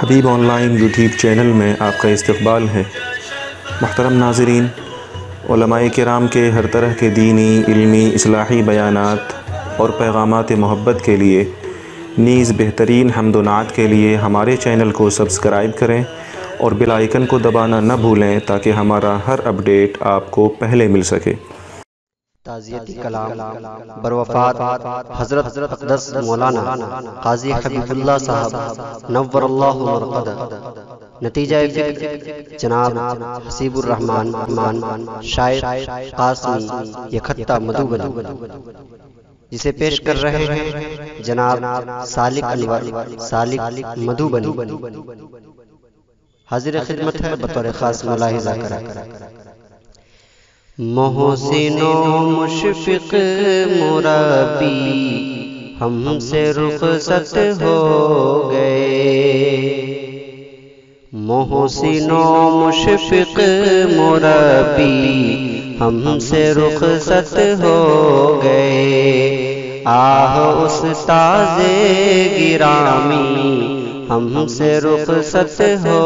Habib on line YouTube channel میں آپ کا استقبال ہے۔ محترم ناظرین، علماء کرام کے ہر طرح کے دینی، علمی، اصلاحی بیانات اور پیغامات محبت کے لیے نیز بہترین حمد و نعت کے لیے ہمارے چینل کو سبسکرائب کریں اور بیل آئیکن کو دبانا نہ بھولیں تاکہ ہمارا ہر اپڈیٹ آپ کو پہلے مل سکے۔ تعزیتی کلام بروفات حضرت اقدس مولانا قاضی حبیب اللہ صاحب نور اللہ مرقدہ۔ نتیجہ فکر جناب حسیب الرحمان شاعر قاسمی یکھتا مدھوبنی، جسے پیش کر رہے ہیں جناب سالک انور سالک مدھوبنی۔ حاضر خدمت ہے بطور خاص ملاحظہ کریں۔ محسن و مشفق مربی ہم سے رخصت ہو گئے، محسن و مشفق مربی ہم سے رخصت ہو گئے، آہ استاذ گرامی ہم سے رخصت ہو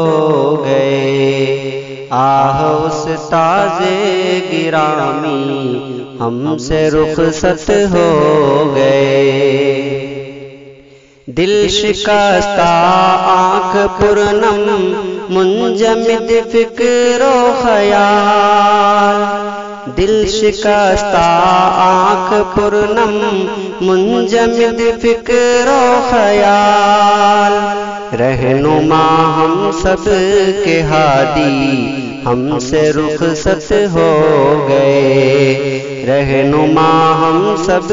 گئے، آہ استاذ گرامی ہم سے رخصت ہو گئے۔ دل شکستہ آنکھ پرنم منجمد فکر و خیال، دل شکستہ آنکھ پرنم منجمد فکر و خیال، رہنما ہم سب کے ہادی ہم سے رخصت ہو گئے، رہنما ہم سب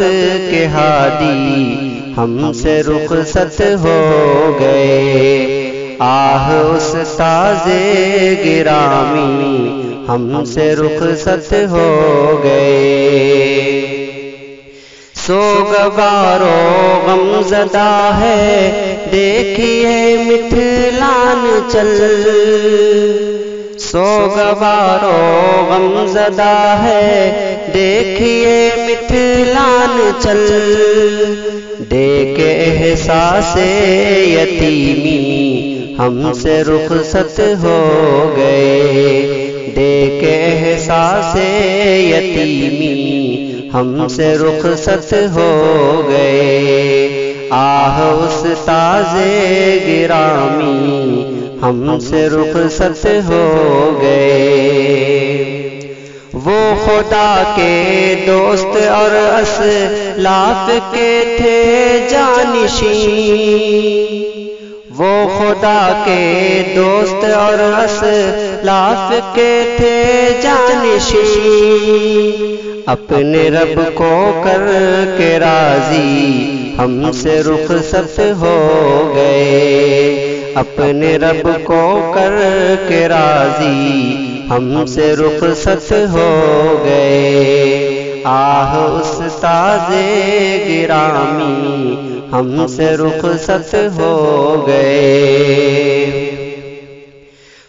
کے ہادی ہم سے رخصت ہو گئے، آہ استاذ گرامی ہم سے رخصت ہو گئے۔ سوگوار و غم زدہ ہے دیکھیے مٹھلان چل، سوگوار و غم زدہ ہے دیکھیے مٹھلان چل، دیکھ احساس یتیمی ہم سے رخصت ہو گئے، دیکھ احساس یتیمی ہم سے رخصت ہو گئے، آہ استاذ گرامی ہم سے رخصت ہو گئے۔ وہ خدا کے دوست اور اسلاف کے تھے جانشین، وہ خدا کے دوست اور اسلاف کے تھے جانشین، اپنے رب کو کر کے راضی ہم سے رخصت ہو گئے، اپنے رب کو کر کے راضی ہم سے رخصت ہو گئے، آہ استاذ گرامی ہم سے رخصت ہو گئے۔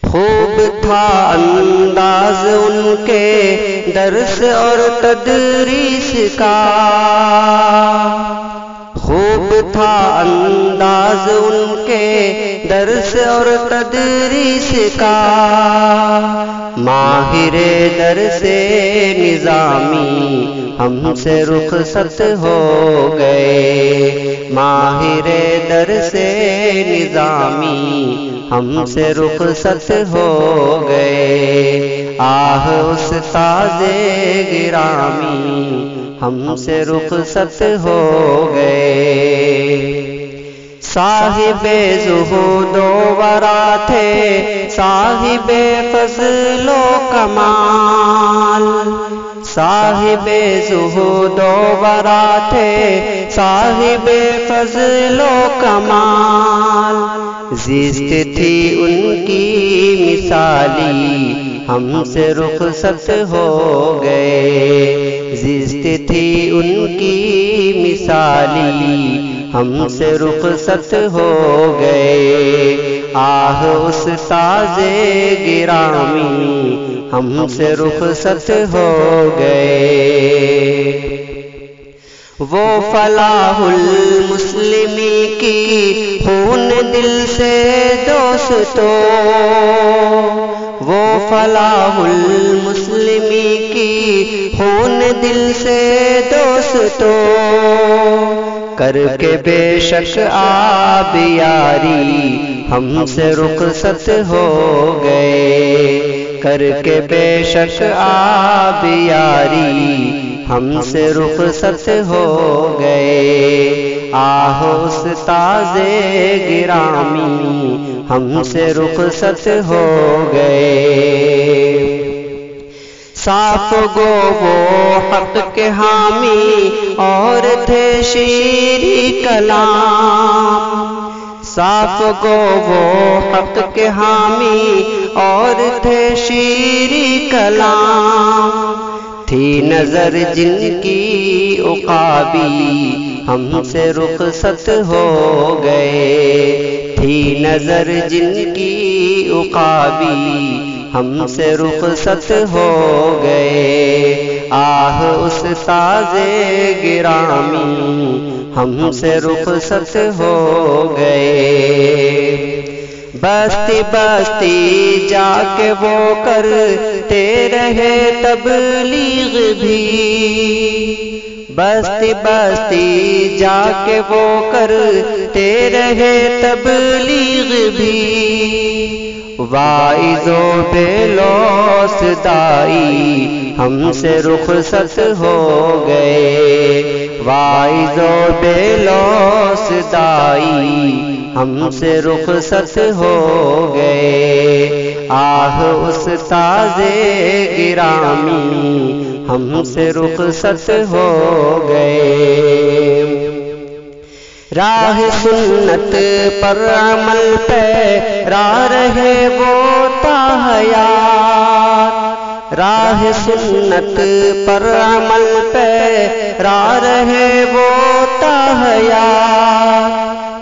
خوب تھا انداز ان کے درس اور تدریس کا، خوب تھا انداز ان کے درس اور تدریس کا، ماہر درس نظامی ہم سے رخصت ہو گئے، ماہر درس نظامی ہم سے رخصت ہو گئے، آہ استاذ گرامی ہم سے رخصت ہو گئے۔ صاحب زہد و ورا تھے صاحب فضل و کمال، صاحب زہد و ورا تھے صاحب فضل و کمال، زیست تھی ان کی مثالی ہم سے رخصت ہو گئے، زیست تھی ان کی مثالی ہم سے رخصت ہو گئے، آہ استاذ گرامی ہم سے رخصت ہو گئے۔ وہ فلاح المسلمی کی خون دل سے دوستو، وہ فلاح المسلمی کی خون دل سے دوستو، کر کے بے شک آپ یاری ہم سے رخصت ہو گئے، کر کے بے شک آپ یاری ہم سے رخصت ہو گئے، آہ استاذ گرامی ہم سے رخصت ہو گئے۔ صاف گو وہ حق کے حامی اور تھے شیریں کلام، صاف گو وہ حق کے حامی اور تھے شیریں کلام، تھی نظر جن کی عقابی ہم سے رخصت ہو گئے، تھی نظر جن کی عقابی ہم سے رخصت ہو گئے، آہ استاذ گرامی ہم سے رخصت ہو گئے۔ بستی بستی جا کے وہ کرتے رہے تبلیغ بھی، بستی بستی جا کے وہ کرتے رہے تبلیغ بھی، واعظ و بے لوث دائی ہم سے رخصت ہو گئے، واعظ و بے لوث دائی ہم سے رخصت ہو گئے، آہ استاذ گرامی ہم سے رخصت ہو گئے۔ راہ سنت پر عمل پیرا رہے وہ تا حیات، راہ سنت پر عمل پیرا رہے وہ تا حیات،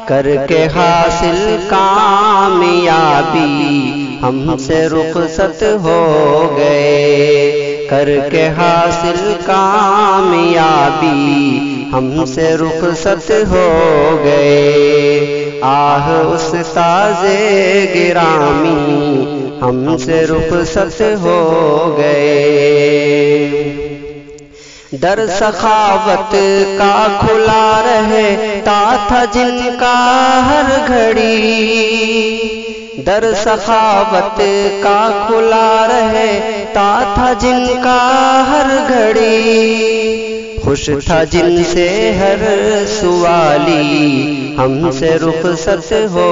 کر کے حاصل کامیابی ہم سے رخصت ہو گئے، کر کے حاصل کامیابی ہم سے رخصت ہو گئے، آہ استاذ گرامی ہم سے رخصت ہو گئے۔ در سخاوت کا کھلا رہتا تھا جن کا ہر گھڑی، در سخاوت کا کھلا رہتا تھا جن کا ہر گھڑی، خوش تھا جن سے ہر سوالی ہم سے رخصت ہو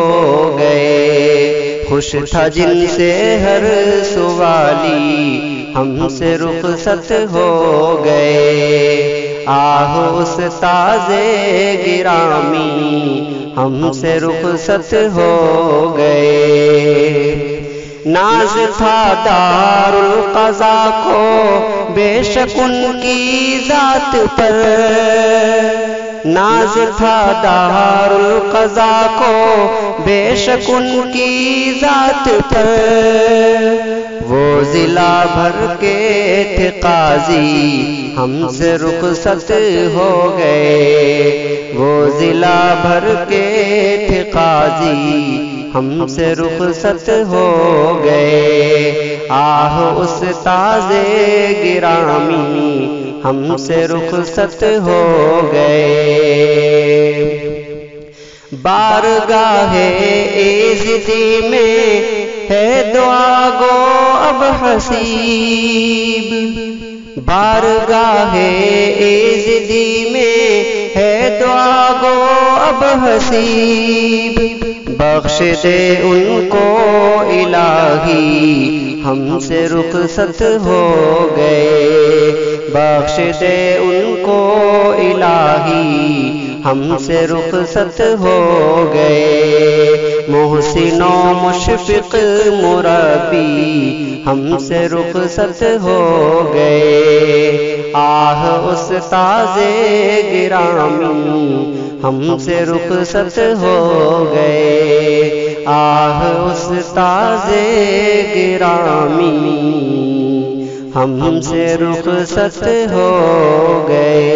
گئے، خوش تھا جن سے ہر سوالی ہم سے رخصت ہو گئے، آہ استاذ گرامی ہم سے رخصت ہو گئے۔ ناز تھا دار القضا کو بے شک ان کی ذات پر، ناز تھا دار القضا کو بے شک ان کی ذات پر، وہ ضلع بھر کے تھے قاضی ہم سے رخصت ہو گئے، وہ ضلع بھر کے تھے قاضی ہم سے رخصت ہو گئے، آہ استاذ گرامی ہم سے رخصت ہو گئے۔ بارگاہ عزتی میں ہے دعا گو اب حسیب، بارگاہ عزتی میں ہے دعا گو اب حسیب، بخش دے ان کو الہی ہم سے رخصت ہو گئے، بخش دے ان کو الہی ہم سے رخصت ہو گئے، محسن و مشفق مربی ہم سے رخصت ہو گئے، آہ استاذ گرامی ہم سے رخصت ہو گئے، آہ استاذ گرامی ہم سے رخصت ہو گئے۔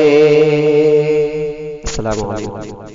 السلام علیکم۔